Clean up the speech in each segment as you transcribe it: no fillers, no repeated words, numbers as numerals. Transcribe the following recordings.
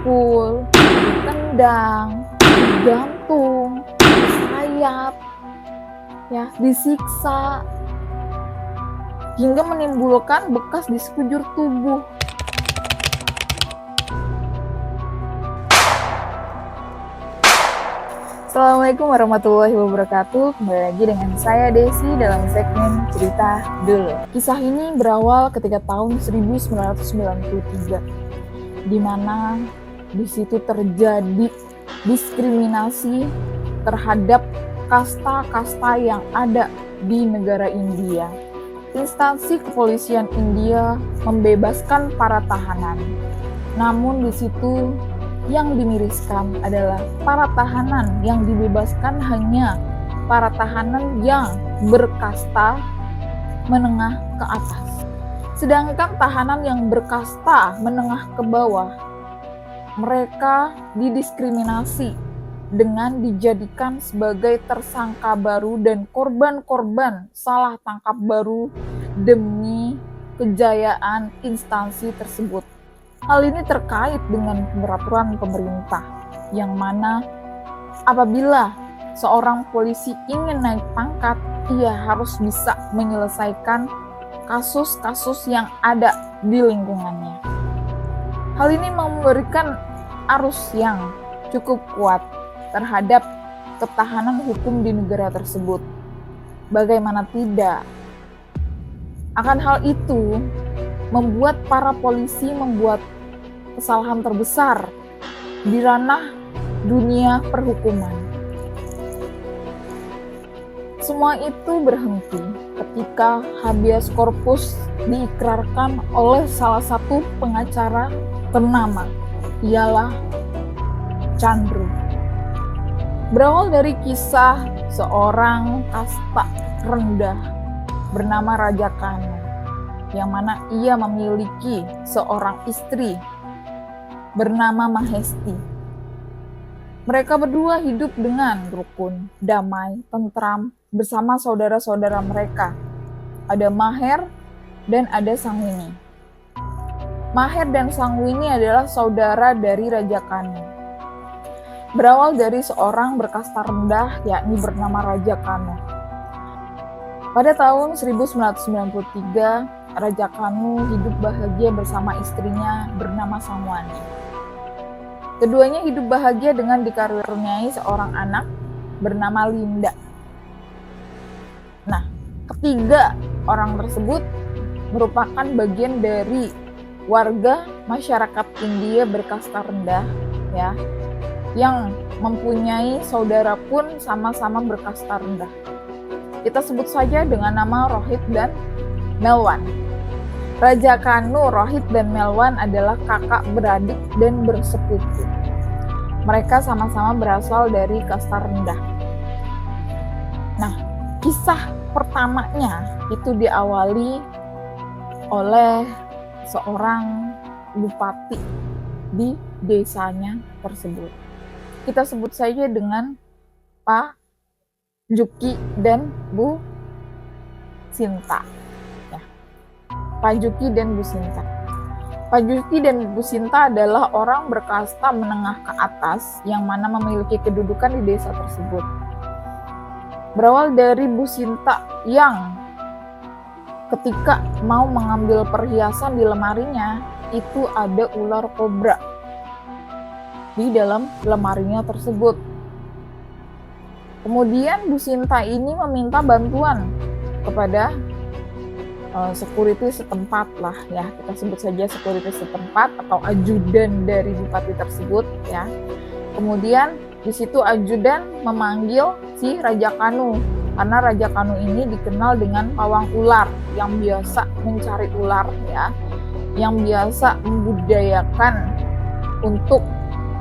dipukul, ditendang, digantung, disayat, ya, disiksa, hingga menimbulkan bekas di sekujur tubuh. Assalamualaikum warahmatullahi wabarakatuh. Kembali lagi dengan saya Desi dalam segmen Cerita Dulu. Kisah ini berawal ketika tahun 1993, di mana di situ terjadi diskriminasi terhadap kasta-kasta yang ada di negara India. Instansi kepolisian India membebaskan para tahanan. Namun di situ yang dimiriskan adalah para tahanan yang dibebaskan hanya para tahanan yang berkasta menengah ke atas. Sedangkan tahanan yang berkasta menengah ke bawah, mereka didiskriminasi dengan dijadikan sebagai tersangka baru dan korban-korban salah tangkap baru demi kejayaan instansi tersebut. Hal ini terkait dengan peraturan pemerintah, yang mana apabila seorang polisi ingin naik pangkat, ia harus bisa menyelesaikan kasus-kasus yang ada di lingkungannya. Hal ini memberikan arus yang cukup kuat terhadap ketahanan hukum di negara tersebut. Bagaimana tidak? Akan hal itu membuat para polisi membuat kesalahan terbesar di ranah dunia perhukuman. Semua itu berhenti ketika habeas corpus diikrarkan oleh salah satu pengacara ternama, ialah Chandru. Berawal dari kisah seorang kasta rendah bernama Raja Kanu, yang mana ia memiliki seorang istri bernama Mahesti. Mereka berdua hidup dengan rukun, damai, tentram bersama saudara-saudara mereka. Ada Maher dan ada Sangwini. Maher dan Sangwini adalah saudara dari Raja Kanu. Berawal dari seorang berkasta rendah, yakni bernama Raja Kanu. Pada tahun 1993, Raja Kanu hidup bahagia bersama istrinya bernama Sangwani. Keduanya hidup bahagia dengan dikaruniai seorang anak bernama Linda. Nah, ketiga orang tersebut merupakan bagian dari warga masyarakat India berkasta rendah, ya, yang mempunyai saudara pun sama-sama berkasta rendah. Kita sebut saja dengan nama Rohit dan Melwan. Raja Kanu, Rohit, dan Melwan adalah kakak beradik dan bersepupu. Mereka sama-sama berasal dari kasta rendah. Nah, kisah pertamanya itu diawali oleh seorang bupati di desanya tersebut. Kita sebut saja dengan Pak Juki dan Bu Sinta. Pak Juki dan Bu Sinta. Pak Juki dan Bu Sinta adalah orang berkasta menengah ke atas yang mana memiliki kedudukan di desa tersebut. Berawal dari Bu Sinta yang ketika mau mengambil perhiasan di lemarinya, itu ada ular kobra di dalam lemarinya tersebut. Kemudian Bu Sinta ini meminta bantuan kepada security setempat lah, ya, kita sebut saja security setempat atau ajudan dari bupati tersebut, ya. Kemudian di situ ajudan memanggil si Raja Kanu, karena Raja Kanu ini dikenal dengan pawang ular yang biasa mencari ular, ya, yang biasa membudayakan untuk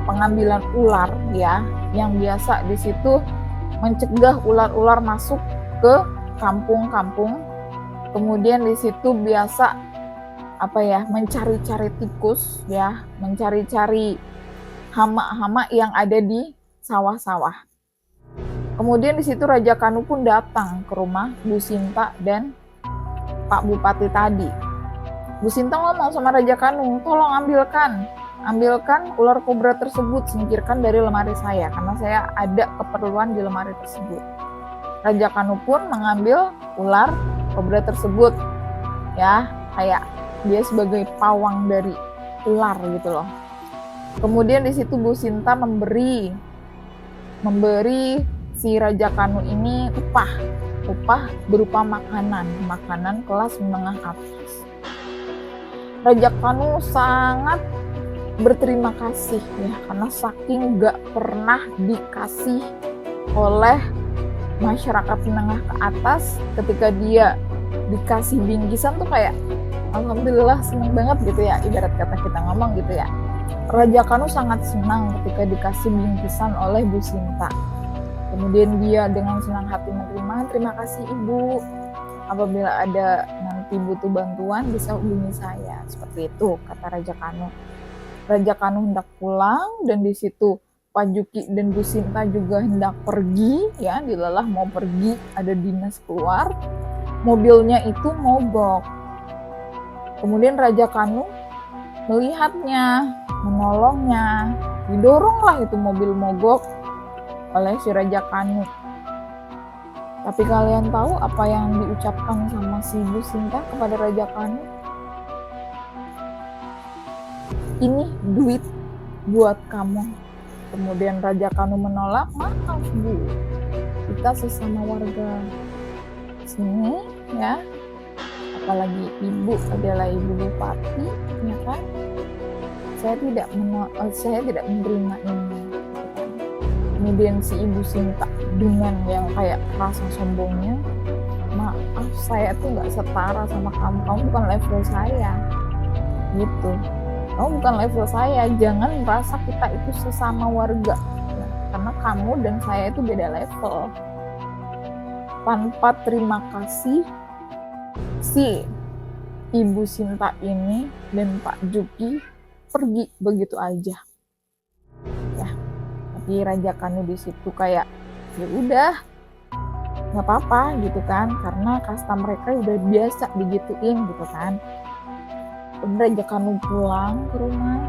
pengambilan ular, ya, yang biasa di situ mencegah ular-ular masuk ke kampung-kampung. Kemudian di situ biasa mencari-cari tikus, ya, mencari-cari hama-hama yang ada di sawah-sawah. Kemudian di situ Raja Kanu pun datang ke rumah Bu Sinta dan Pak Bupati tadi. Bu Sinta ngomong sama Raja Kanu, tolong ambilkan ambilkan ular kobra tersebut, singkirkan dari lemari saya, karena saya ada keperluan di lemari tersebut. Raja Kanu pun mengambil ular kobra tersebut, ya, kayak dia sebagai pawang dari ular gitu loh. Kemudian di situ Bu Sinta memberi si Raja Kanu ini upah berupa makanan kelas menengah atas. Raja Kanu sangat berterima kasih ya, karena saking gak pernah dikasih oleh masyarakat menengah ke atas, ketika dia dikasih bingkisan tuh kayak alhamdulillah, seneng banget gitu ya, ibarat kata kita ngomong gitu ya. Raja Kanu sangat senang ketika dikasih bingkisan oleh Bu Sinta. Kemudian dia dengan senang hati menerima, terima kasih Ibu, apabila ada nanti butuh bantuan bisa hubungi saya, seperti itu kata Raja Kanu. Raja Kanu hendak pulang, dan di situ Pak Juki dan Bu Sinta juga hendak pergi, ya, dilelah mau pergi, ada dinas keluar, mobilnya itu mogok. Kemudian Raja Kanu melihatnya, menolongnya, didoronglah itu mobil mogok oleh si Raja Kanu. Tapi kalian tahu apa yang diucapkan sama si Bu Sinta kepada Raja Kanu? Ini duit buat kamu. Kemudian Raja Kanu menolak, maaf Bu, kita sesama warga sini ya, apalagi Ibu adalah Ibu Bupati, ya kan? Saya tidak menerima ini. Kemudian si Ibu Sinta dengan yang kayak rasa sombongnya, maaf saya tuh nggak setara sama kamu bukan level saya, gitu. Kamu bukan level saya, jangan merasa kita itu sesama warga, ya, karena kamu dan saya itu beda level. Tanpa terima kasih, si Ibu Sinta ini dan Pak Juki pergi begitu aja. Ya, tapi Raja Kanu di situ kayak ya udah, nggak apa-apa gitu kan, karena kasta mereka udah biasa digituin gitu kan. Raja Kanu pulang ke rumah.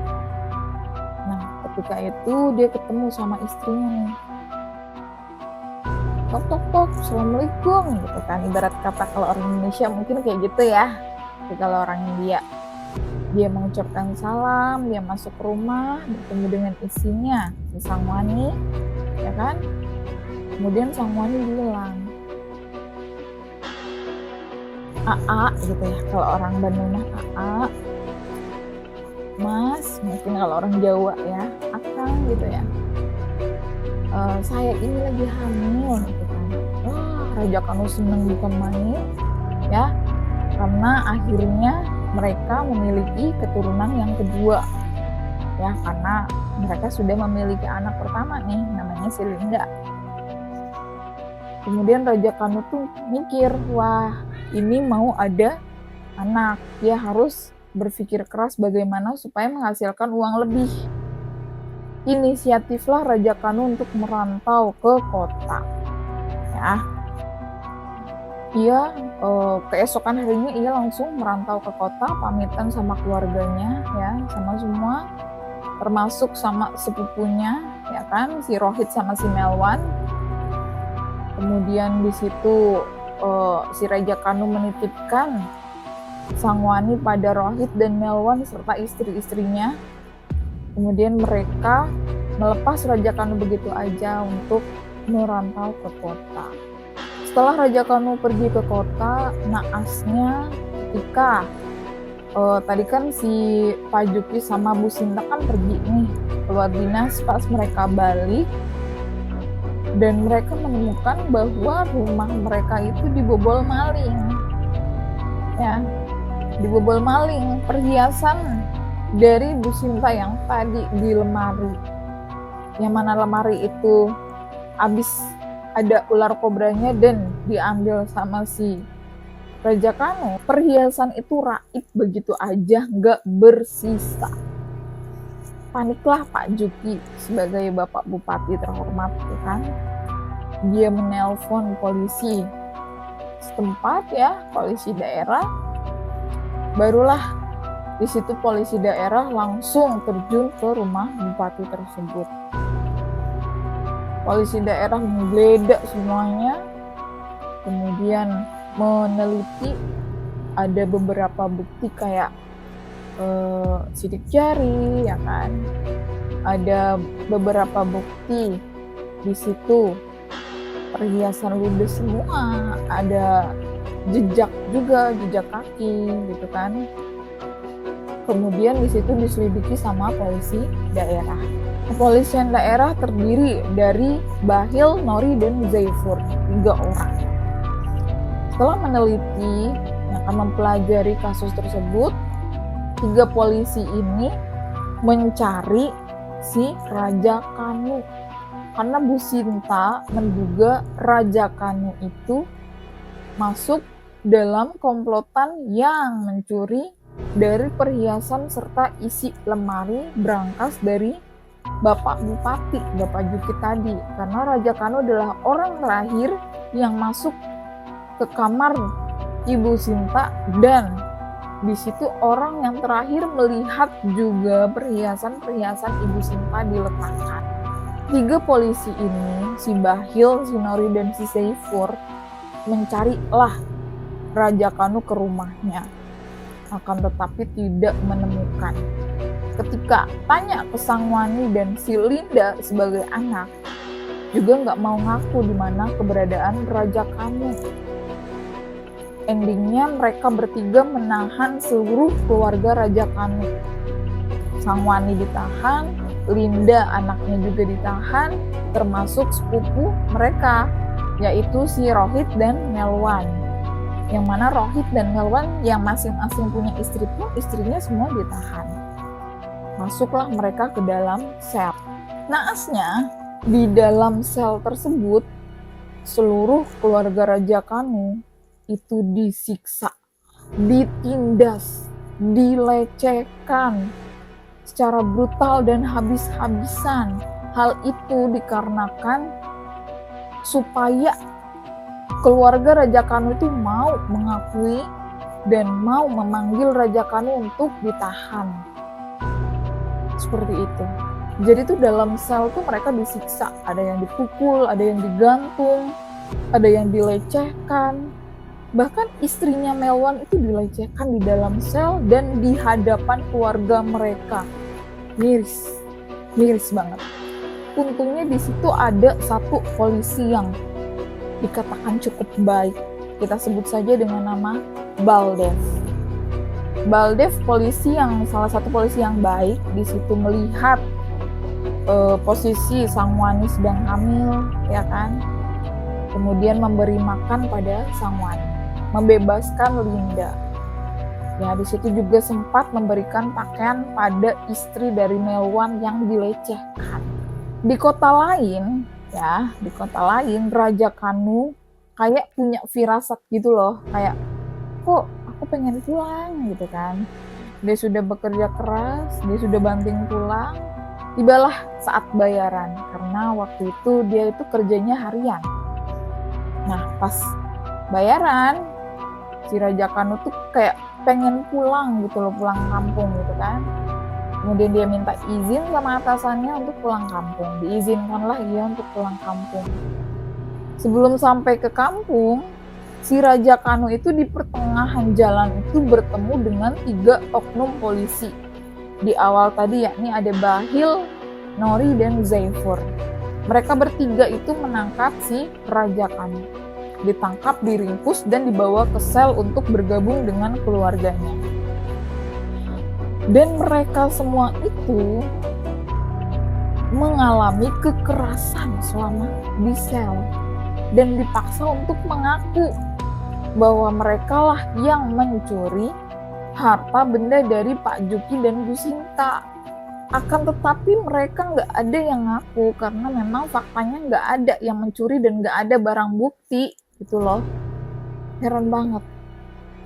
Nah, ketika itu dia ketemu sama istrinya nih. Tok, assalamualaikum gitu kan. Ibarat kata kalau orang Indonesia mungkin kayak gitu ya. Tapi kalau orang India, dia mengucapkan salam, dia masuk ke rumah, bertemu dengan istrinya, si Sangwani, ya kan. Kemudian Sangwani bilang, AA gitu ya, kalau orang Bandung mah AA, Mas, mungkin kalau orang Jawa ya Akang gitu ya, saya ini lagi hamil gitu kan. Raja Kanu seneng bukan main ya, karena akhirnya mereka memiliki keturunan yang kedua ya, karena mereka sudah memiliki anak pertama nih, namanya si Linda. Kemudian Raja Kanu tuh mikir, wah ini mau ada anak, dia harus berpikir keras bagaimana supaya menghasilkan uang lebih. Inisiatiflah Raja Kanu untuk merantau ke kota. Ya, ia keesokan harinya ia langsung merantau ke kota, pamitan sama keluarganya, ya, sama semua, termasuk sama sepupunya, ya kan, si Rohit sama si Melwan. Kemudian di situ si Raja Kanu menitipkan Sangwani pada Rohit dan Melwan serta istri-istrinya. Kemudian mereka melepas Raja Kanu begitu aja untuk merantau ke kota. Setelah Raja Kanu pergi ke kota, naasnya ketika tadi kan si Pak Juki sama Bu Sinta kan pergi nih keluar dinas, pas mereka balik dan mereka menemukan bahwa rumah mereka itu dibobol maling. Ya, dibobol maling perhiasan dari Bu Sinta yang tadi di lemari, yang mana lemari itu habis ada ular kobranya dan diambil sama si Raja Kanu. Perhiasan itu raib begitu aja, gak bersisa. Paniklah Pak Juki sebagai Bapak Bupati terhormat, kan? Dia menelpon polisi setempat ya, polisi daerah. Barulah Di situ polisi daerah langsung terjun ke rumah bupati tersebut. Polisi daerah menggeledah semuanya, kemudian meneliti, ada beberapa bukti kayak sidik jari, ya kan? Ada beberapa bukti di situ, perhiasan ludes semua, ada jejak juga, jejak kaki gitu kan. Kemudian di situ diselidiki sama polisi daerah. Kepolisian daerah terdiri dari Bahil, Nori, dan Zaifur, 3 orang. Setelah meneliti, akan mempelajari kasus tersebut, 3 polisi ini mencari si Raja Kanu. Karena Bu Sinta menduga Raja Kanu itu masuk dalam komplotan yang mencuri dari perhiasan serta isi lemari brankas dari Bapak Bupati, Bapak Juki tadi. Karena Raja Kanu adalah orang terakhir yang masuk ke kamar Ibu Sinta, dan di situ orang yang terakhir melihat juga perhiasan-perhiasan Ibu Sinta diletakkan. 3 polisi ini, si Bahil, si Nori, dan si Zaifur, mencarilah Raja Kanu ke rumahnya. Akan tetapi tidak menemukan. Ketika tanya ke Sang Wani dan si Linda sebagai anak, juga nggak mau ngaku di mana keberadaan Raja Kanu. Endingnya mereka bertiga menahan seluruh keluarga Raja Kanu. Sang Wani ditahan, Linda anaknya juga ditahan, termasuk sepupu mereka, yaitu si Rohit dan Melwan. Yang mana Rohit dan Melwan yang masing-masing punya istri pun istrinya semua ditahan. Masuklah mereka ke dalam sel. Naasnya, di dalam sel tersebut, seluruh keluarga Raja Kanu itu disiksa, ditindas, dilecehkan secara brutal dan habis-habisan. Hal itu dikarenakan supaya keluarga Raja Kanu itu mau mengakui dan mau memanggil Raja Kanu untuk ditahan. Seperti itu. Jadi tuh dalam sel tuh mereka disiksa, ada yang dipukul, ada yang digantung, ada yang dilecehkan. Bahkan istrinya Melwan itu dilecehkan di dalam sel dan di hadapan keluarga mereka. Miris banget. Untungnya di situ ada 1 polisi yang dikatakan cukup baik. Kita sebut saja dengan nama Baldev. Baldev salah satu polisi yang baik, di situ melihat posisi Sang Wani sedang hamil, ya kan? Kemudian memberi makan pada Sang Wani, membebaskan Linda. Ya, di situ juga sempat memberikan pakaian pada istri dari Melwan yang dilecehkan. Di kota lain, Raja Kanu kayak punya firasat gitu loh, kayak kok aku pengen pulang gitu kan. Dia sudah bekerja keras, dia sudah banting tulang. Tibalah saat bayaran, karena waktu itu dia itu kerjanya harian. Nah, pas bayaran, si Raja Kanu tuh kayak pengen pulang gitu loh, pulang kampung gitu kan. Kemudian dia minta izin sama atasannya untuk pulang kampung. Diizinkanlah ia untuk pulang kampung. Sebelum sampai ke kampung, si Raja Kanu itu di pertengahan jalan itu bertemu dengan 3 oknum polisi. Di awal tadi yakni ada Bahil, Nori, dan Zaifur. Mereka bertiga itu menangkap si Raja Kanu. Ditangkap, diringkus, dan dibawa ke sel untuk bergabung dengan keluarganya. Dan mereka semua itu mengalami kekerasan selama di sel dan dipaksa untuk mengaku bahwa mereka lah yang mencuri harta benda dari Pak Juki dan Bu Sinta. Akan tetapi mereka nggak ada yang ngaku karena memang faktanya nggak ada yang mencuri dan nggak ada barang bukti gitu loh. Heran banget.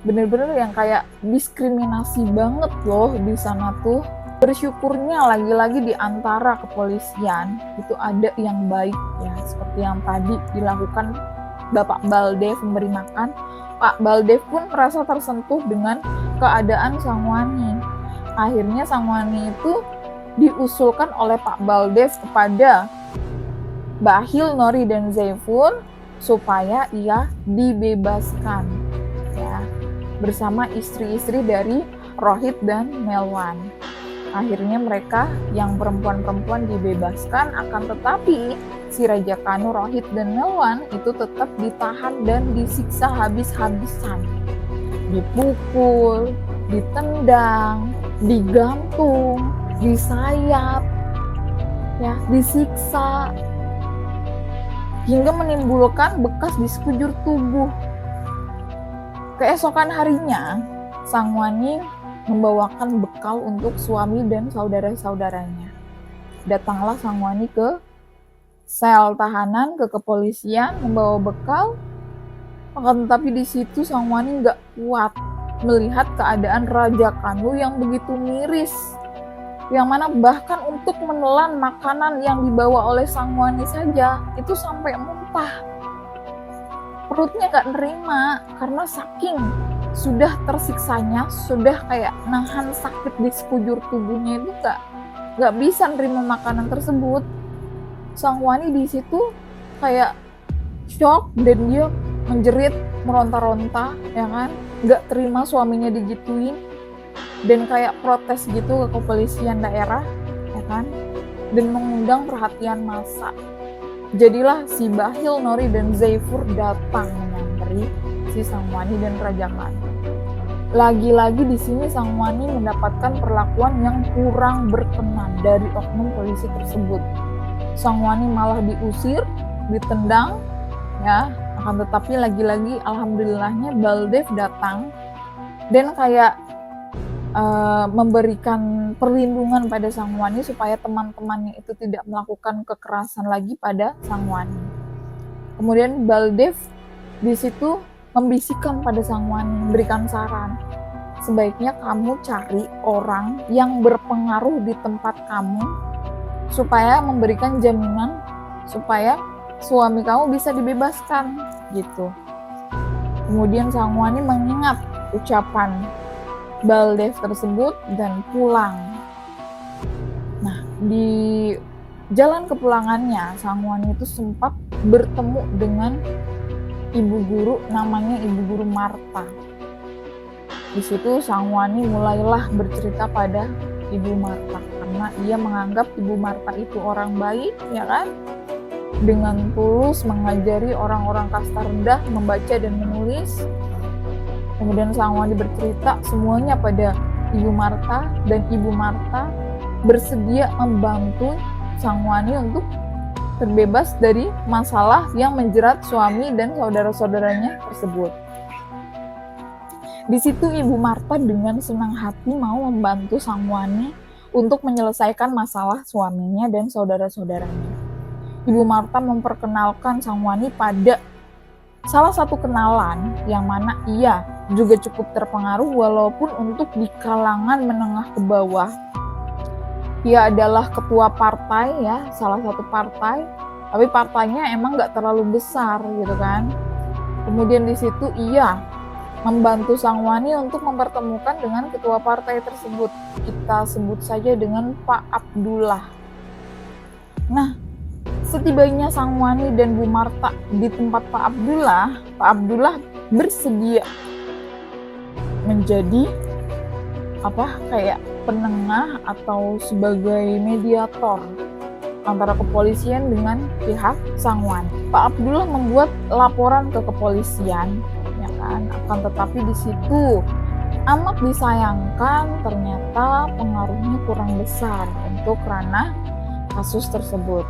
Bener-bener yang kayak diskriminasi banget loh di sana tuh. Bersyukurnya lagi-lagi di antara kepolisian itu ada yang baik ya, seperti yang tadi dilakukan Bapak Baldev memberi makan. Pak Baldev pun merasa tersentuh dengan keadaan Sang Wani. Akhirnya Sangwani itu diusulkan oleh Pak Baldev kepada Bakhil, Nori, dan Zaifur supaya ia dibebaskan ya, bersama istri-istri dari Rohit dan Melwan. Akhirnya mereka yang perempuan-perempuan dibebaskan, akan tetapi si Raja Kanu, Rohit, dan Melwan itu tetap ditahan dan disiksa habis-habisan. Dipukul, ditendang, digantung, disayat, ya, disiksa, hingga menimbulkan bekas di sekujur tubuh. Keesokan harinya, Sangwani membawakan bekal untuk suami dan saudara-saudaranya. Datanglah Sangwani ke sel tahanan, ke kepolisian, membawa bekal. Akan tetapi di situ Sangwani nggak kuat melihat keadaan Raja Kanu yang begitu miris, yang mana bahkan untuk menelan makanan yang dibawa oleh Sangwani saja itu sampai muntah. Perutnya gak nerima karena saking sudah tersiksanya, sudah kayak nahan sakit di sekujur tubuhnya itu gak bisa nerima makanan tersebut. Sangwani di situ kayak shock dan dia menjerit, meronta-ronta, ya kan, gak terima suaminya digituin, dan kayak protes gitu ke kepolisian daerah, ya kan, dan mengundang perhatian massa. Jadilah si Bakhil, Nori, dan Zaifur datang menyamperin si Sangwani dan Raja Kanu. Lagi-lagi di sini Sangwani mendapatkan perlakuan yang kurang berkenan dari oknum polisi tersebut. Sangwani malah diusir, ditendang, ya. Akan tetapi lagi-lagi alhamdulillahnya Baldev datang dan kayak memberikan perlindungan pada Sangwani supaya teman-temannya itu tidak melakukan kekerasan lagi pada Sangwani. Kemudian Baldev di situ membisikkan pada Sangwani, memberikan saran, sebaiknya kamu cari orang yang berpengaruh di tempat kamu supaya memberikan jaminan supaya suami kamu bisa dibebaskan gitu. Kemudian Sangwani mengingat ucapan Baldev tersebut dan pulang. Nah, di jalan kepulangannya Sangwani itu sempat bertemu dengan ibu guru, namanya Ibu Guru Marta. Di situ Sangwani mulailah bercerita pada Ibu Marta karena ia menganggap Ibu Marta itu orang baik, ya kan? Dengan tulus mengajari orang-orang kasta rendah membaca dan menulis. Kemudian Sangwani bercerita semuanya pada Ibu Marta, dan Ibu Marta bersedia membantu Sangwani untuk terbebas dari masalah yang menjerat suami dan saudara-saudaranya tersebut. Di situ Ibu Marta dengan senang hati mau membantu Sangwani untuk menyelesaikan masalah suaminya dan saudara-saudaranya. Ibu Marta memperkenalkan Sangwani pada salah satu kenalan yang mana ia juga cukup terpengaruh walaupun untuk di kalangan menengah ke bawah. Ia adalah ketua partai, ya, salah satu partai, tapi partainya emang gak terlalu besar gitu kan. Kemudian di situ ia membantu Sangwani untuk mempertemukan dengan ketua partai tersebut. Kita sebut saja dengan Pak Abdullah. Nah, setibanya Sangwani dan Bu Marta di tempat Pak Abdullah bersedia menjadi kayak penengah atau sebagai mediator antara kepolisian dengan pihak Sangwani. Pak Abdullah membuat laporan ke kepolisian, ya kan. Akan tetapi di situ amat disayangkan ternyata pengaruhnya kurang besar untuk ranah kasus tersebut.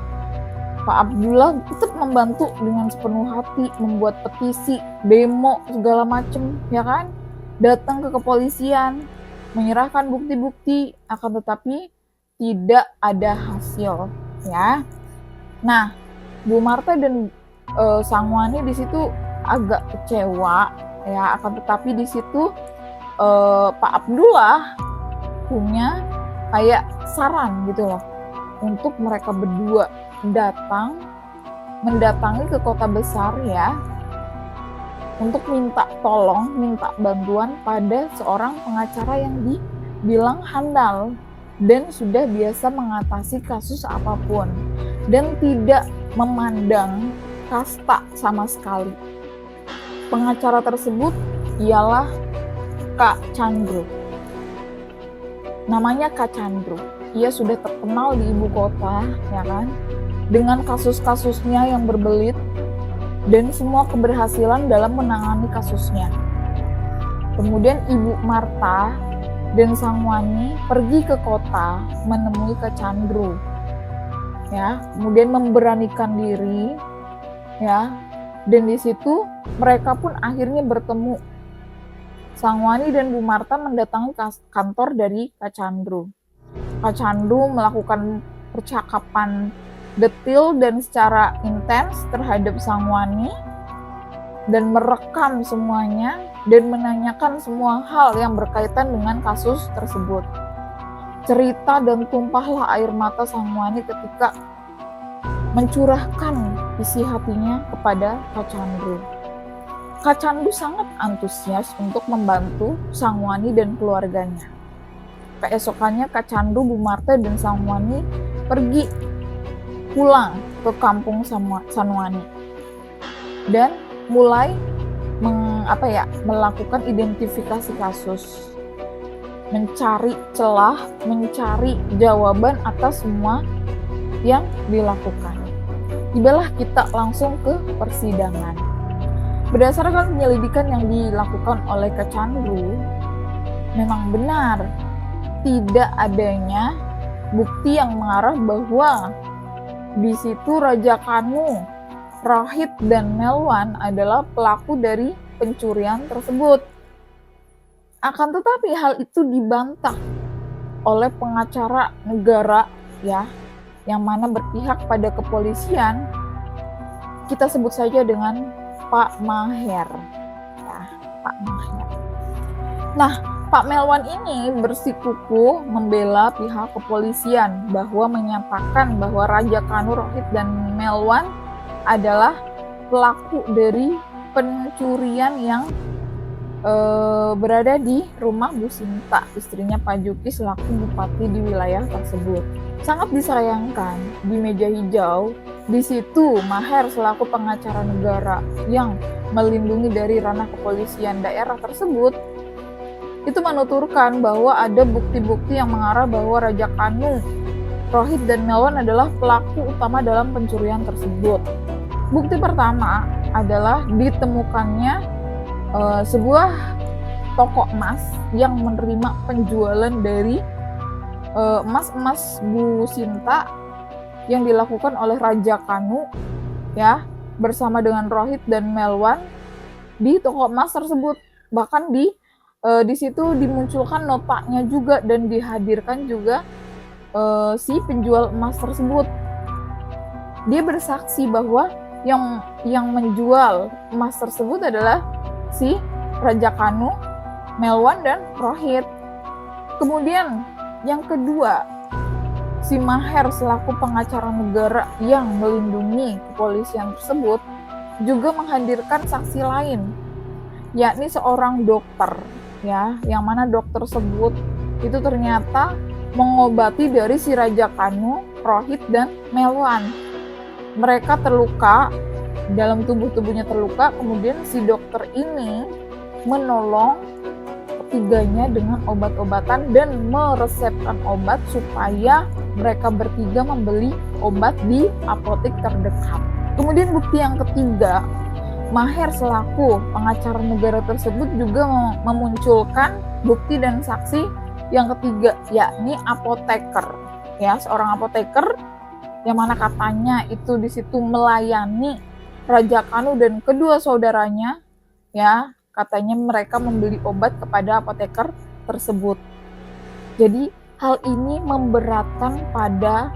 Pak Abdullah tetap membantu dengan sepenuh hati, membuat petisi, demo, segala macem, ya kan? Datang ke kepolisian, menyerahkan bukti-bukti, akan tetapi tidak ada hasil, ya. Nah, Bu Marta dan Sangwani di situ agak kecewa, ya. Akan tetapi di situ Pak Abdullah punya kayak saran gitu loh, untuk mereka berdua mendatangi ke kota besar, ya, untuk minta tolong, minta bantuan pada seorang pengacara yang di bilang handal dan sudah biasa mengatasi kasus apapun dan tidak memandang kasta sama sekali. Pengacara tersebut ialah Kak Chandro. Namanya Kak Chandro. Ia sudah terkenal di ibu kota, ya kan? Dengan kasus-kasusnya yang berbelit dan semua keberhasilan dalam menangani kasusnya. Kemudian Ibu Marta dan sang Wani pergi ke kota menemui Kak Chandro. Ya, kemudian memberanikan diri, ya. Dan di situ mereka pun akhirnya bertemu. Sang Wani dan Bu Marta mendatangi kantor dari Kak Chandro. Kak Chandro melakukan percakapan detil dan secara intens terhadap sang Wani dan merekam semuanya dan menanyakan semua hal yang berkaitan dengan kasus tersebut. Cerita dan tumpahlah air mata sang Wani ketika mencurahkan isi hatinya kepada Kak Chandro. Kak Chandro sangat antusias untuk membantu sang Wani dan keluarganya. Keesokannya Kak Chandro, Bu Marta, dan sang Wani pergi pulang ke kampung Sanwani dan mulai melakukan identifikasi kasus, mencari celah, mencari jawaban atas semua yang dilakukan. Tibalah kita langsung ke persidangan. Berdasarkan penyelidikan yang dilakukan oleh Kak Chandro, memang benar tidak adanya bukti yang mengarah bahwa di situ Raja Kanu, Rohit, dan Melwan adalah pelaku dari pencurian tersebut. Akan tetapi hal itu dibantah oleh pengacara negara, ya, yang mana berpihak pada kepolisian. Kita sebut saja dengan Pak Maher. Ya, Pak Maher. Nah, Pak Melwan ini bersikukuh membela pihak kepolisian bahwa menyatakan bahwa Raja Kanu, Rohit, dan Melwan adalah pelaku dari pencurian yang berada di rumah Bu Sinta, istrinya Pak Juki selaku bupati di wilayah tersebut. Sangat disayangkan di meja hijau, di situ Maher selaku pengacara negara yang melindungi dari ranah kepolisian daerah tersebut itu menuturkan bahwa ada bukti-bukti yang mengarah bahwa Raja Kanu, Rohit, dan Melwan adalah pelaku utama dalam pencurian tersebut. Bukti pertama adalah ditemukannya sebuah toko emas yang menerima penjualan dari emas-emas Bu Sinta yang dilakukan oleh Raja Kanu, ya, bersama dengan Rohit dan Melwan di toko emas tersebut. Bahkan di situ dimunculkan notanya juga dan dihadirkan juga si penjual emas tersebut. Dia bersaksi bahwa yang menjual emas tersebut adalah si Raja Kanu, Melwan, dan Rohit. Kemudian yang kedua, si Maher selaku pengacara negara yang melindungi kepolisian tersebut juga menghadirkan saksi lain, yakni seorang dokter, ya, yang mana dokter tersebut itu ternyata mengobati dari si Raja Kanu, Rohit, dan Melwan. Mereka terluka, dalam tubuhnya terluka, kemudian si dokter ini menolong ketiganya dengan obat-obatan dan meresepkan obat supaya mereka bertiga membeli obat di apotek terdekat. Kemudian bukti yang ketiga, Maher selaku pengacara negara tersebut juga memunculkan bukti dan saksi yang ketiga, yakni apoteker, ya, seorang apoteker yang mana katanya itu di situ melayani Raja Kanu dan kedua saudaranya, ya, katanya mereka membeli obat kepada apoteker tersebut. Jadi hal ini memberatkan pada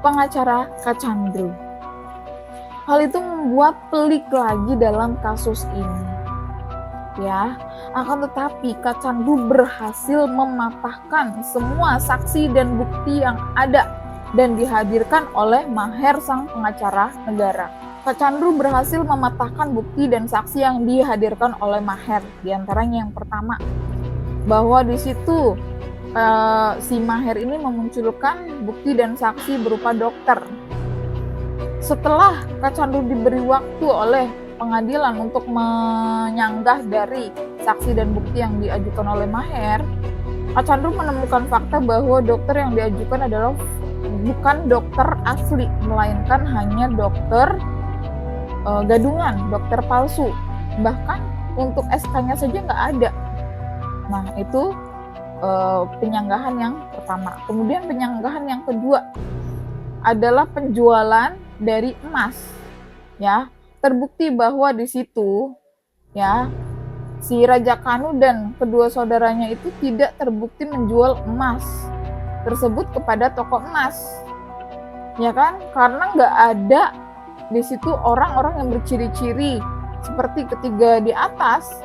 pengacara Kak Chandro. Hal itu membuat pelik lagi dalam kasus ini, ya. Akan tetapi Kak Chandro berhasil mematahkan semua saksi dan bukti yang ada dan dihadirkan oleh Maher sang pengacara negara. Kak Chandro berhasil mematahkan bukti dan saksi yang dihadirkan oleh Maher. Di antaranya yang pertama, bahwa di situ si Maher ini memunculkan bukti dan saksi berupa dokter. Setelah Kak Chandru diberi waktu oleh pengadilan untuk menyanggah dari saksi dan bukti yang diajukan oleh Maher, Kak Chandru menemukan fakta bahwa dokter yang diajukan adalah bukan dokter asli, melainkan hanya dokter gadungan, dokter palsu. Bahkan untuk SK-nya saja nggak ada. Nah, itu penyanggahan yang pertama. Kemudian penyanggahan yang kedua adalah penjualan dari emas. Ya, terbukti bahwa di situ ya si Raja Kanu dan kedua saudaranya itu tidak terbukti menjual emas tersebut kepada toko emas. Ya kan? Karena nggak ada di situ orang-orang yang berciri-ciri seperti ketiga di atas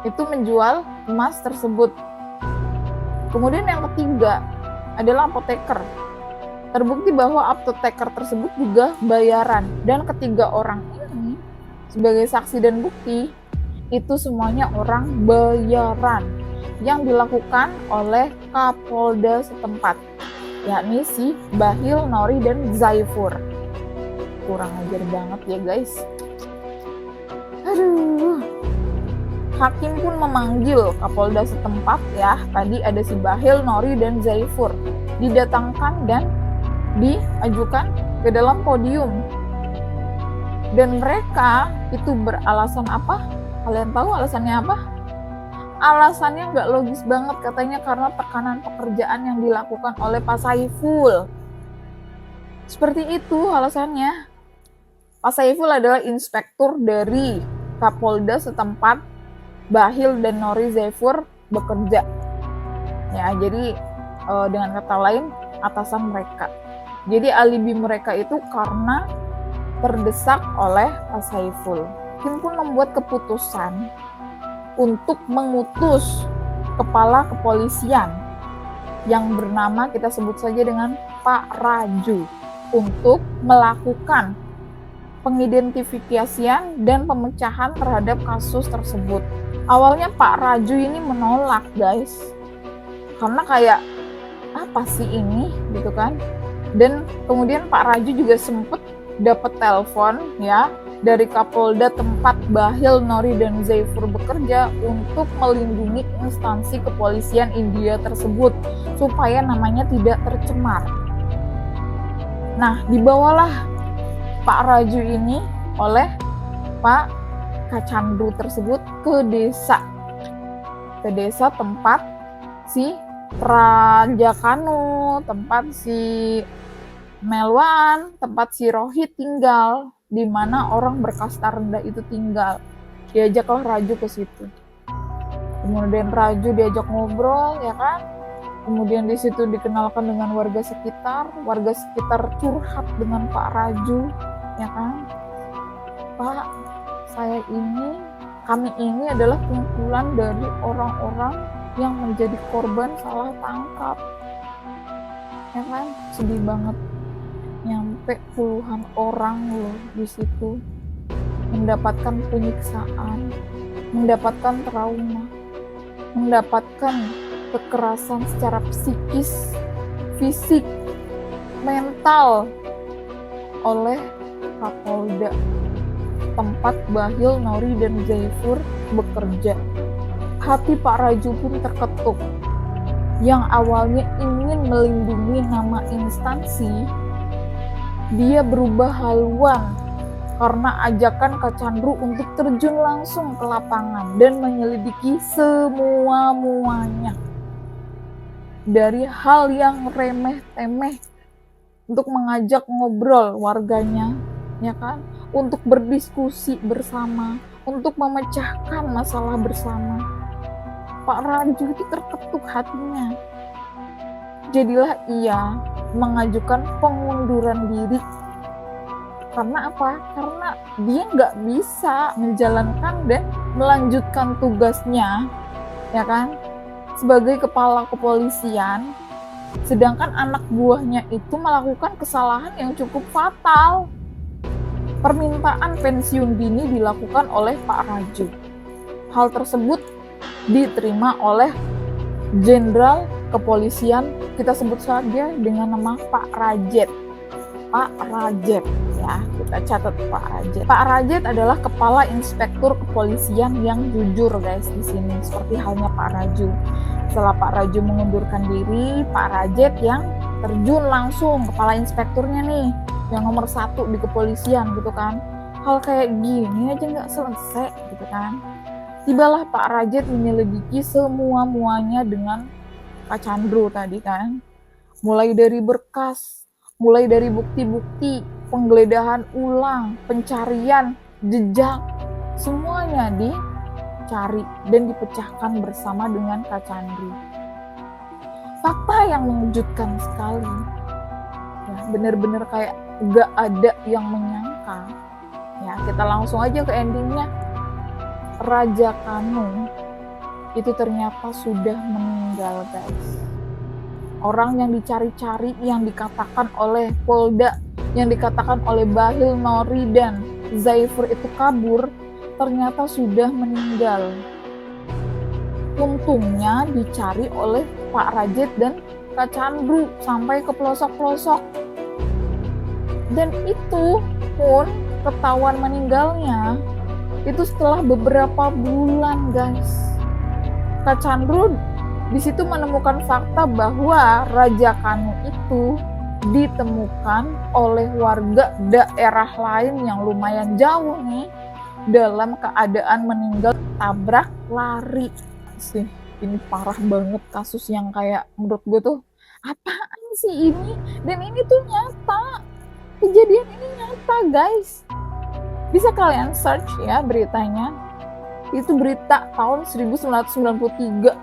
itu menjual emas tersebut. Kemudian yang ketiga adalah apoteker. Terbukti bahwa apoteker tersebut juga bayaran, dan ketiga orang ini sebagai saksi dan bukti itu semuanya orang bayaran yang dilakukan oleh Kapolda setempat, yakni si Bahil, Nori, dan Zaifur. Kurang ajar banget ya guys. Aduh. Hakim pun memanggil Kapolda setempat ya. Tadi ada si Bahil, Nori, dan Zaifur. Didatangkan dan diajukan ke dalam podium. Dan mereka itu beralasan apa? Kalian tahu alasannya apa? Alasannya nggak logis banget, katanya karena tekanan pekerjaan yang dilakukan oleh Pak Saiful. Seperti itu alasannya. Pak Saiful adalah inspektur dari Kapolda setempat. Bahil dan Nori Zaifur bekerja. Ya, jadi dengan kata lain atasan mereka. Jadi alibi mereka itu karena terdesak oleh Pak Saiful. Hakim pun membuat keputusan untuk mengutus kepala kepolisian yang bernama, kita sebut saja dengan Pak Raju, untuk melakukan pengidentifikasian dan pemecahan terhadap kasus tersebut. Awalnya Pak Raju ini menolak guys, karena kayak apa sih ini gitu kan. Dan kemudian Pak Raju juga sempat dapat telepon ya dari Kapolda tempat Bahil, Nori, dan Zaifur bekerja untuk melindungi instansi kepolisian India tersebut supaya namanya tidak tercemar. Nah, dibawalah Pak Raju ini oleh Pak Kak Chandru tersebut ke desa tempat si Raja Kanu, tempat si Melwan, tempat si Rohit tinggal, di mana orang berkasta rendah itu tinggal. Diajaklah Raju ke situ. Kemudian Raju diajak ngobrol, ya kan? Kemudian di situ dikenalkan dengan warga sekitar curhat dengan Pak Raju, ya kan? Pak, kami ini adalah kumpulan dari orang-orang yang menjadi korban salah tangkap. Ya kan? Sedih banget. Nyampe puluhan orang loh di situ mendapatkan penyiksaan, mendapatkan trauma, mendapatkan kekerasan secara psikis, fisik, mental oleh Kapolda tempat Bahil, Nori, dan Zaifur bekerja. Hati Pak Raju pun terketuk. Yang awalnya ingin melindungi nama instansi, dia berubah haluan karena ajakan Kak Chandru untuk terjun langsung ke lapangan dan menyelidiki semua-muanya. Dari hal yang remeh-temeh untuk mengajak ngobrol warganya, ya kan? Untuk berdiskusi bersama, untuk memecahkan masalah bersama. Pak Raju itu terketuk hatinya. Jadilah ia mengajukan pengunduran diri. Karena apa? Karena dia nggak bisa menjalankan dan melanjutkan tugasnya, ya kan? Sebagai kepala kepolisian, sedangkan anak buahnya itu melakukan kesalahan yang cukup fatal. Permintaan pensiun dini dilakukan oleh Pak Raju. Hal tersebut diterima oleh Jenderal kepolisian, kita sebut saja dengan nama Pak Rajet. Pak Rajet, ya, kita catat Pak Rajet. Pak Rajet adalah kepala inspektur kepolisian yang jujur, guys, di sini, seperti halnya Pak Raju. Setelah Pak Raju mengundurkan diri, Pak Rajet yang terjun langsung, kepala inspekturnya nih, yang nomor 1 di kepolisian gitu kan. Hal kayak gini aja nggak selesai gitu kan. Tibalah Pak Rajet menyelidiki semua-muanya dengan Pak Chandro tadi kan. Mulai dari berkas, mulai dari bukti-bukti, penggeledahan ulang, pencarian, jejak, semuanya dicari dan dipecahkan bersama dengan Kak Chandro. Fakta yang mengejutkan sekali. Ya, bener-bener kayak gak ada yang menyangka. Ya, kita langsung aja ke endingnya. Raja Kanu itu ternyata sudah meninggal, guys. Orang yang dicari-cari, yang dikatakan oleh Polda, yang dikatakan oleh Bahlil Nori dan Zaifur itu kabur, ternyata sudah meninggal. Untungnya dicari oleh Pak Rajet dan Kak Chandro sampai ke pelosok-pelosok. Dan itu pun ketahuan meninggalnya itu setelah beberapa bulan, guys. Kak Chandro di situ menemukan fakta bahwa Raja Kanu itu ditemukan oleh warga daerah lain yang lumayan jauh nih dalam keadaan meninggal tabrak lari. Sih, ini parah banget kasus yang kayak menurut gue tuh apaan sih ini? Dan ini tuh nyata. Kejadian ini nyata, guys. Bisa kalian search ya beritanya. Itu berita tahun 1993.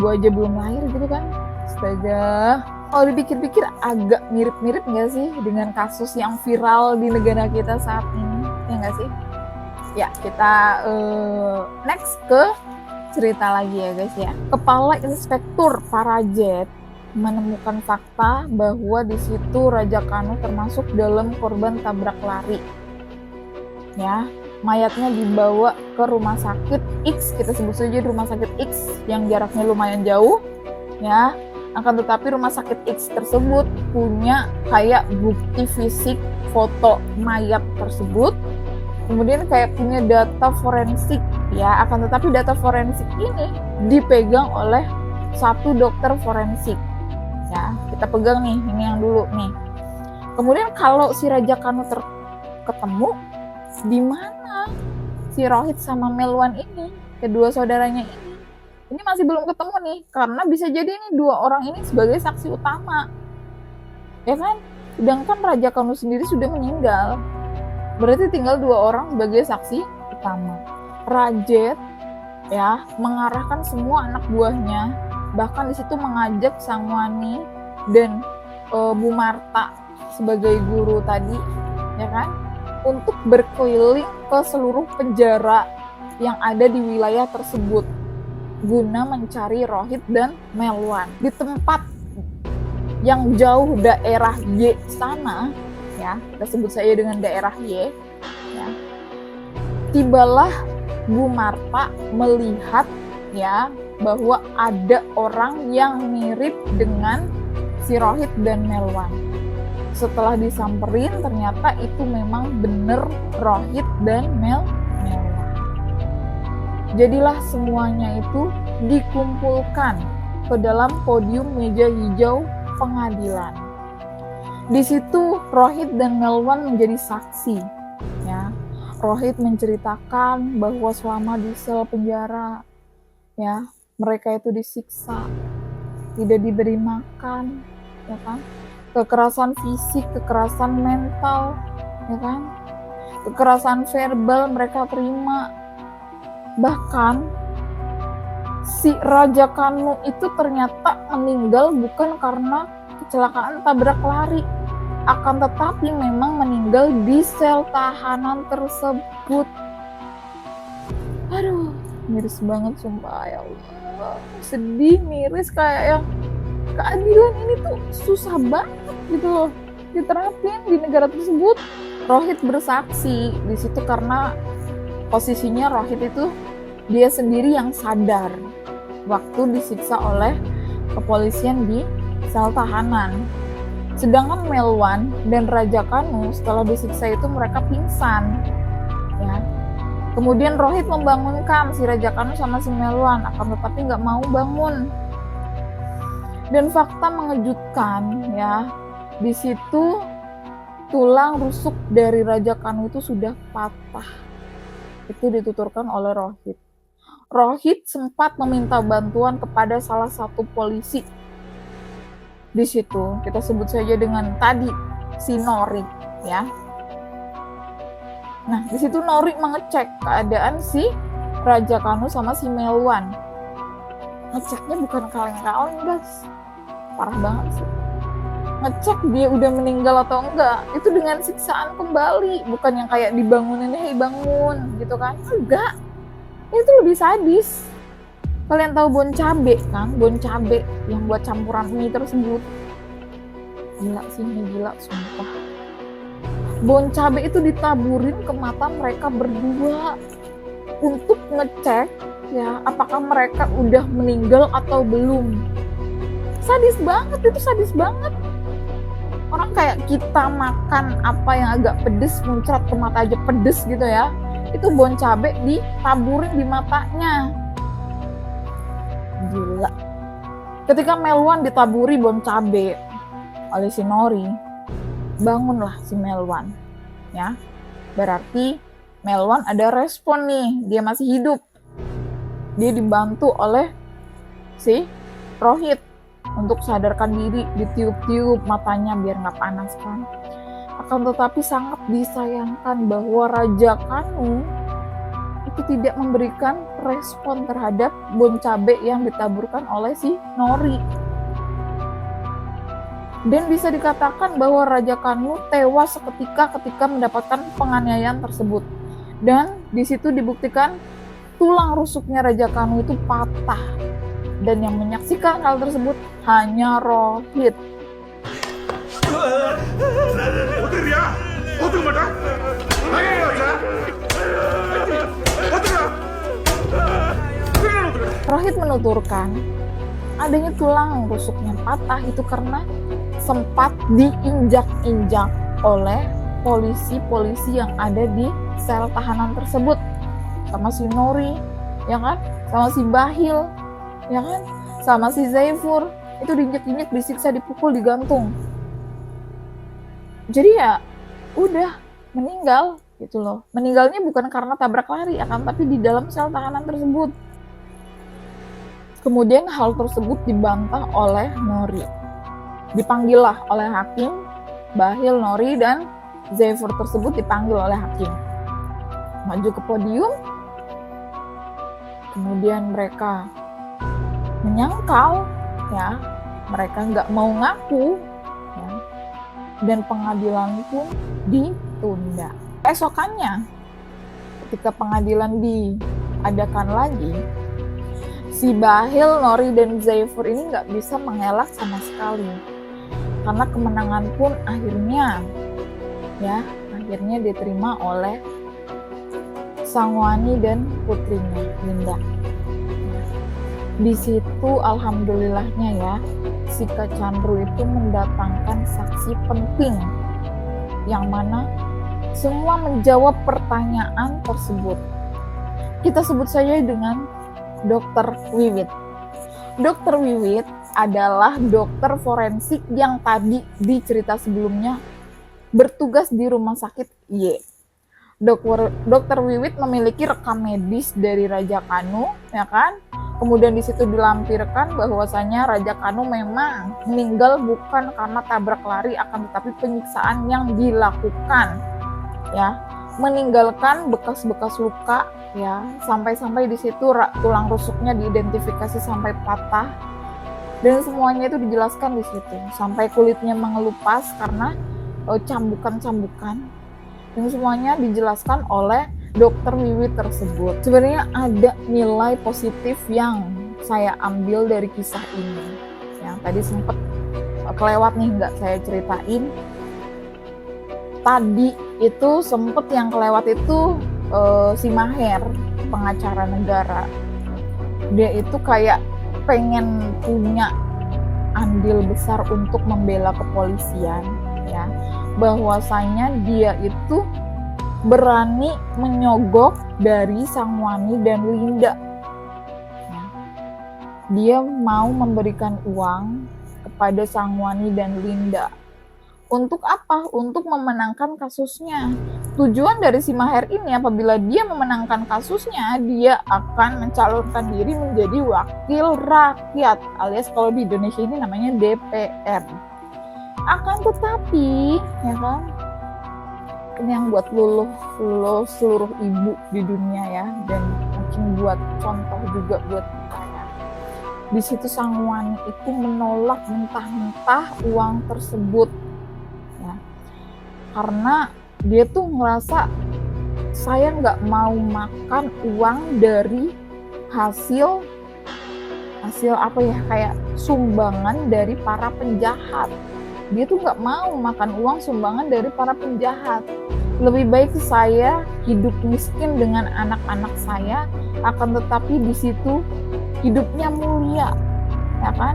Gue aja belum lahir gitu kan. Astaga. Kalau dipikir-pikir agak mirip-mirip gak sih dengan kasus yang viral di negara kita saat ini? Ya gak sih? Ya, kita next ke cerita lagi ya, guys ya. Kepala Inspektur Pak Rajet menemukan fakta bahwa di situ Raja Kanu termasuk dalam korban tabrak lari. Ya, mayatnya dibawa ke rumah sakit X, kita sebut saja rumah sakit X yang jaraknya lumayan jauh, ya. Akan tetapi rumah sakit X tersebut punya kayak bukti fisik foto mayat tersebut, kemudian kayak punya data forensik, ya. Akan tetapi data forensik ini dipegang oleh satu dokter forensik, ya. Kita pegang nih, ini yang dulu nih. Kemudian kalau si Raja Kanu ketemu, di mana si Rohit sama Melwan ini, kedua saudaranya ini masih belum ketemu nih, karena bisa jadi ini dua orang ini sebagai saksi utama, ya kan? Sedangkan Raja Kanu sendiri sudah meninggal, berarti tinggal dua orang sebagai saksi utama. Rajet ya mengarahkan semua anak buahnya, bahkan di situ mengajak Sangwani dan Bu Marta sebagai guru tadi, ya kan, untuk berkeliling ke seluruh penjara yang ada di wilayah tersebut guna mencari Rohit dan Melwan. Di tempat yang jauh daerah Y sana, ya, kita sebut saja dengan daerah Y, ya. Tibalah Bu Marta melihat ya bahwa ada orang yang mirip dengan si Rohit dan Melwan. Setelah disamperin, ternyata itu memang bener Rohit dan Melwan. Jadilah semuanya itu dikumpulkan ke dalam podium meja hijau pengadilan. Di situ Rohit dan Melwan menjadi saksi. Ya, Rohit menceritakan bahwa selama di sel penjara, ya, mereka itu disiksa, tidak diberi makan, ya kan? Kekerasan fisik, kekerasan mental, ya kan? Kekerasan verbal mereka terima. Bahkan si Raja Kanu itu ternyata meninggal bukan karena kecelakaan tabrak lari, akan tetapi memang meninggal di sel tahanan tersebut. Aduh, miris banget sumpah, ya Allah. Sedih, miris, kayak yang keadilan ini tuh susah banget gitu loh diterapin di negara tersebut. Rohit bersaksi di situ karena posisinya Rohit itu dia sendiri yang sadar waktu disiksa oleh kepolisian di sel tahanan. Sedangkan Melwan dan Raja Kanu setelah disiksa itu mereka pingsan. Ya. Kemudian Rohit membangunkan si Raja Kanu sama si Melwan, akan tetapi nggak mau bangun. Dan fakta mengejutkan ya, di situ tulang rusuk dari Raja Kanu itu sudah patah. Itu dituturkan oleh Rohit. Rohit sempat meminta bantuan kepada salah satu polisi. Di situ kita sebut saja dengan tadi si Nori ya. Nah, di situ Nori mengecek keadaan si Raja Kanu sama si Melwan. Ngeceknya bukan kaleng-kaleng, guys. Parah banget sih. Ngecek dia udah meninggal atau enggak, itu dengan siksaan kembali, bukan yang kayak dibangunin, hei bangun gitu kan. Enggak. Itu lebih sadis. Kalian tahu bon cabe kan? Bon cabe yang buat campuran mie tersebut. Gila sih, ini gila sumpah. Bon cabe itu ditaburin ke mata mereka berdua untuk ngecek ya apakah mereka udah meninggal atau belum. Sadis banget, itu sadis banget. Orang kayak kita makan apa yang agak pedes, muncrat ke mata aja pedes gitu ya. Itu bon cabe ditaburin di matanya. Gila. Ketika Melwan ditaburi bon cabe oleh si Nori, bangunlah si Melwan ya. Berarti Melwan ada respon nih, dia masih hidup. Dia dibantu oleh si Rohit untuk sadarkan diri, ditiup-tiup matanya biar nggak panas kan. Akan tetapi sangat disayangkan bahwa Raja Kanu itu tidak memberikan respon terhadap bon cabe yang ditaburkan oleh si Nori. Dan bisa dikatakan bahwa Raja Kanu tewas seketika ketika mendapatkan penganiayaan tersebut. Dan di situ dibuktikan tulang rusuknya Raja Kanu itu patah. Dan yang menyaksikan hal tersebut hanya Rohit. Rohit menuturkan adanya tulang rusuknya patah itu karena sempat diinjak-injak oleh polisi-polisi yang ada di sel tahanan tersebut, sama si Nori, ya kan, sama si Bahil, ya kan, sama si Zaifur. Itu diinjak-injak, disiksa, dipukul, digantung. Jadi ya udah meninggal gitu loh. Meninggalnya bukan karena tabrak lari, akan tapi di dalam sel tahanan tersebut. Kemudian hal tersebut dibantah oleh Nori. Dipanggillah oleh hakim, Bahil, Nori, dan Zaifur tersebut dipanggil oleh hakim. Maju ke podium, kemudian mereka menyangkal, ya, mereka nggak mau ngaku, ya, dan pengadilan pun ditunda. Esokannya, ketika pengadilan diadakan lagi, si Bahil, Nori, dan Zaifur ini nggak bisa mengelak sama sekali. Karena kemenangan pun akhirnya diterima oleh Sangwani dan putrinya, Linda. Di situ alhamdulillahnya ya, si Kacandru itu mendatangkan saksi penting yang mana semua menjawab pertanyaan tersebut. Kita sebut saja dengan Dr. Wiwit. Dr. Wiwit adalah dokter forensik yang tadi di cerita sebelumnya bertugas di rumah sakit Y. Dr. Wiwit memiliki rekam medis dari Raja Kanu, ya kan? Kemudian di situ dilampirkan bahwasanya Raja Kanu memang meninggal bukan karena tabrak lari, akan tetapi penyiksaan yang dilakukan, ya, meninggalkan bekas-bekas luka, ya, sampai-sampai di situ tulang rusuknya diidentifikasi sampai patah, dan semuanya itu dijelaskan di situ, sampai kulitnya mengelupas karena cambukan-cambukan, dan semuanya dijelaskan oleh Dokter Wiwit tersebut. Sebenarnya ada nilai positif yang saya ambil dari kisah ini, yang tadi sempat kelewat nih, nggak saya ceritain. Tadi itu sempet yang kelewat itu si Maher, pengacara negara. Dia itu kayak pengen punya andil besar untuk membela kepolisian, ya, bahwasanya dia itu berani menyogok dari Sangwani dan Linda. Ya. Dia mau memberikan uang kepada Sangwani dan Linda. Untuk apa? Untuk memenangkan kasusnya. Tujuan dari si Maher ini, apabila dia memenangkan kasusnya, dia akan mencalonkan diri menjadi wakil rakyat, alias kalau di Indonesia ini namanya DPR. Akan tetapi, ya kan, ini yang buat luluh seluruh ibu di dunia ya, dan mungkin buat contoh juga buat kita ya. Di situ Sangwani itu menolak mentah-mentah uang tersebut. Karena dia tuh ngerasa, saya nggak mau makan uang dari hasil apa ya, kayak sumbangan dari para penjahat. Dia tuh nggak mau makan uang sumbangan dari para penjahat. Lebih baik saya hidup miskin dengan anak-anak saya, akan tetapi di situ hidupnya mulia, ya kan,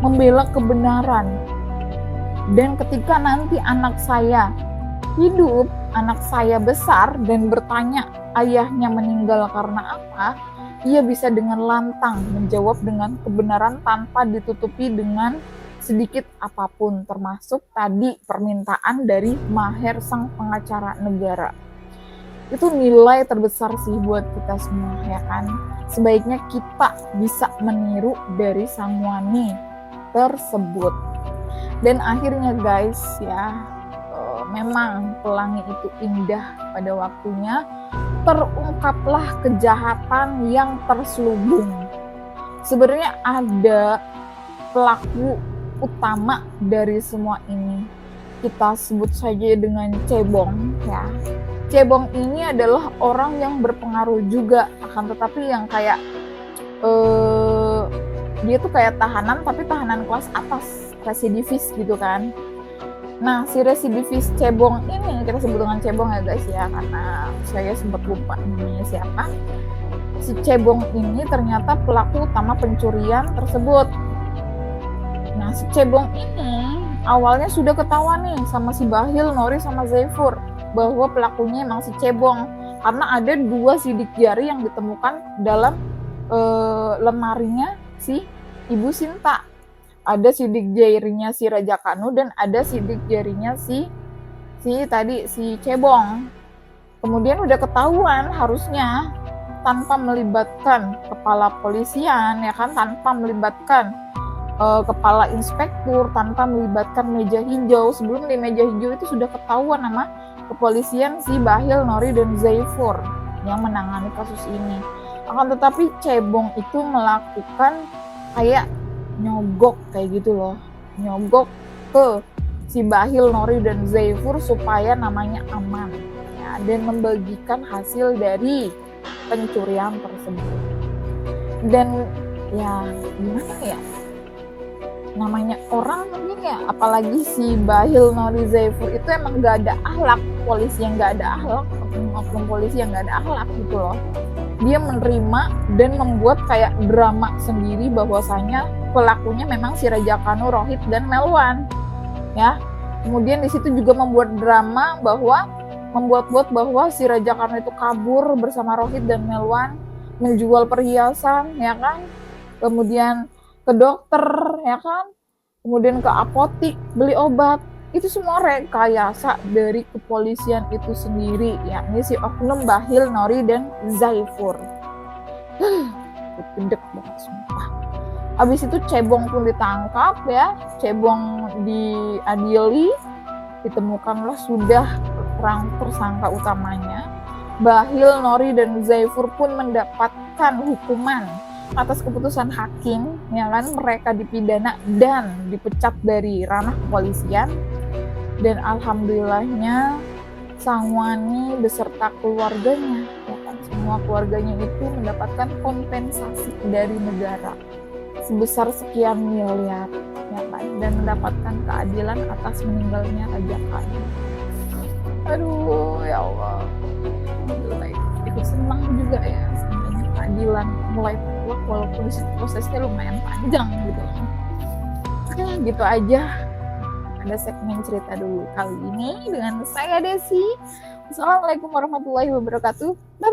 membela kebenaran. Dan ketika nanti anak saya hidup, anak saya besar dan bertanya ayahnya meninggal karena apa, ia bisa dengan lantang menjawab dengan kebenaran tanpa ditutupi dengan sedikit apapun, termasuk tadi permintaan dari Maher sang pengacara negara. Itu nilai terbesar sih buat kita semua, ya kan. Sebaiknya kita bisa meniru dari Sangwani tersebut. Dan akhirnya guys ya, memang pelangi itu indah pada waktunya, terungkaplah kejahatan yang terselubung. Sebenarnya ada pelaku utama dari semua ini, kita sebut saja dengan Cebong ya. Cebong ini adalah orang yang berpengaruh juga, akan tetapi yang kayak dia tuh kayak tahanan, tapi tahanan kelas atas, residivis gitu kan. Nah, si residivis Cebong ini, kita sebut dengan Cebong ya guys ya, karena saya sempat lupa namanya siapa. Si Cebong ini ternyata pelaku utama pencurian tersebut. Nah, si Cebong ini awalnya sudah ketahuan nih sama si Bahil, Nori, sama Zaifur bahwa pelakunya emang si Cebong. Karena ada 2 sidik jari yang ditemukan dalam lemarinya si Ibu Sinta. Ada sidik jarinya si Raja Kanu dan ada sidik jarinya si Cebong. Kemudian udah ketahuan harusnya tanpa melibatkan kepala polisian ya kan, tanpa melibatkan kepala inspektur, tanpa melibatkan meja hijau. Sebelum di meja hijau itu sudah ketahuan nama kepolisian si Bahil, Nori, dan Zaifur yang menangani kasus ini. Akan tetapi Cebong itu melakukan kayak nyogok kayak gitu loh, nyogok ke si Bahil, Nori, dan Zaifur supaya namanya aman ya, dan membagikan hasil dari pencurian tersebut. Dan ya gimana ya, namanya orang mungkin ya, apalagi si Bahil, Nori, Zaifur itu emang gak ada akhlak, polisi yang gak ada akhlak, oknum polisi yang gak ada akhlak gitu loh. Dia menerima dan membuat kayak drama sendiri bahwasanya pelakunya memang si Raja Kanu, Rohit, dan Melwan ya. Kemudian di situ juga membuat drama bahwa membuat-buat bahwa si Raja Kanu itu kabur bersama Rohit dan Melwan, menjual perhiasan ya kan, kemudian ke dokter ya kan, kemudian ke apotik beli obat. Itu semua rekayasa dari kepolisian itu sendiri, yakni si oknum Bahil, Nori, dan Zaifur. Gedek banget sumpah. Habis itu Cebong pun ditangkap ya, Cebong diadili, ditemukanlah sudah tersangka utamanya. Bahil, Nori, dan Zaifur pun mendapatkan hukuman atas keputusan hakim, ya kan, mereka dipidana dan dipecat dari ranah kepolisian. Dan alhamdulillahnya Sangwani beserta keluarganya, ya kan, semua keluarganya itu mendapatkan kompensasi dari negara sebesar sekian miliar, ya kan, dan mendapatkan keadilan atas meninggalnya Raja Kanu. Aduh ya Allah, alhamdulillah ikut senang juga ya sebenarnya keadilan mulai terkuak, walaupun prosesnya lumayan panjang gitu. Oke, gitu aja. Ada segmen cerita dulu kali ini dengan saya Desi. Assalamualaikum warahmatullahi wabarakatuh. Bye.